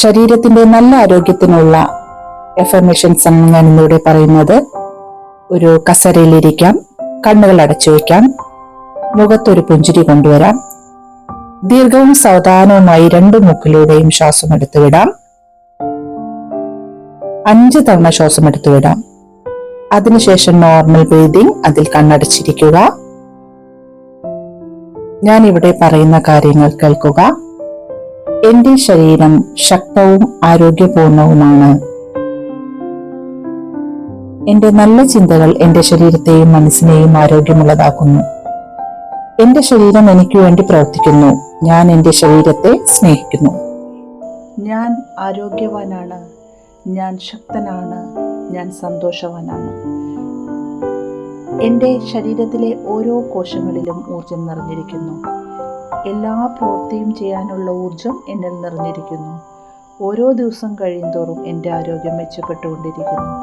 ശരീരത്തിന്റെ നല്ല ആരോഗ്യത്തിനുള്ള എഫർമേഷൻസ് ആണ് ഞാൻ ഇന്നിവിടെ പറയുന്നത്. ഒരു കസേരയിലിരിക്കാം, കണ്ണുകൾ അടച്ചു വയ്ക്കാം, മുഖത്തൊരു പുഞ്ചിരി കൊണ്ടുവരാം. ദീർഘവും സാവധാനവുമായി 2 മൂക്കിലൂടെയും ശ്വാസം എടുത്തു വിടാം. 5 തവണ ശ്വാസം എടുത്തു വിടാം. അതിനുശേഷം നോർമൽ ബ്രീതിങ്, അതിൽ കണ്ണടച്ചിരിക്കുക. ഞാൻ ഇവിടെ പറയുന്ന കാര്യങ്ങൾ കേൾക്കുക. എന്റെ ശരീരം ശക്തവും ആരോഗ്യപൂർണവുമാണ്. എന്റെ നല്ല ചിന്തകൾ എന്റെ ശരീരത്തെയും മനസ്സിനെയും ആരോഗ്യമുള്ളതാക്കുന്നു. എന്റെ ശരീരം എനിക്ക് വേണ്ടി പ്രവർത്തിക്കുന്നു. ഞാൻ എന്റെ ശരീരത്തെ സ്നേഹിക്കുന്നു. ഞാൻ ആരോഗ്യവാനാണ്. ഞാൻ ശക്തനാണ്. ഞാൻ സന്തോഷവാനാണ്. എന്റെ ശരീരത്തിലെ ഓരോ കോശങ്ങളിലും ഊർജം നിറഞ്ഞിരിക്കുന്നു. എല്ലാ പ്രവൃത്തിയും ചെയ്യാനുള്ള ഊർജം എന്നിൽ നിറഞ്ഞിരിക്കുന്നു. ഓരോ ദിവസം കഴിയുന്തോറും എൻ്റെ ആരോഗ്യം മെച്ചപ്പെട്ടുകൊണ്ടിരിക്കുന്നു.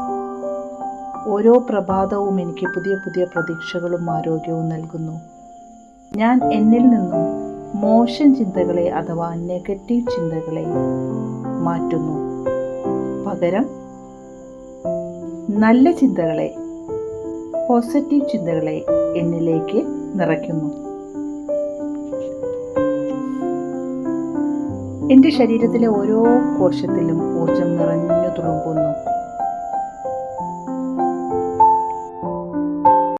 ഓരോ പ്രഭാതവും എനിക്ക് പുതിയ പുതിയ പ്രതീക്ഷകളും ആരോഗ്യവും നൽകുന്നു. ഞാൻ എന്നിൽ നിന്നും മോശം ചിന്തകളെ അഥവാ നെഗറ്റീവ് ചിന്തകളെ മാറ്റുന്നു. പകരം നല്ല ചിന്തകളെ, പോസിറ്റീവ് ചിന്തകളെ എന്നിലേക്ക് നിറയ്ക്കുന്നു. എൻ്റെ ശരീരത്തിലെ ഓരോ കോശത്തിലും ഊർജം നിറഞ്ഞു തുളുമ്പുന്നു.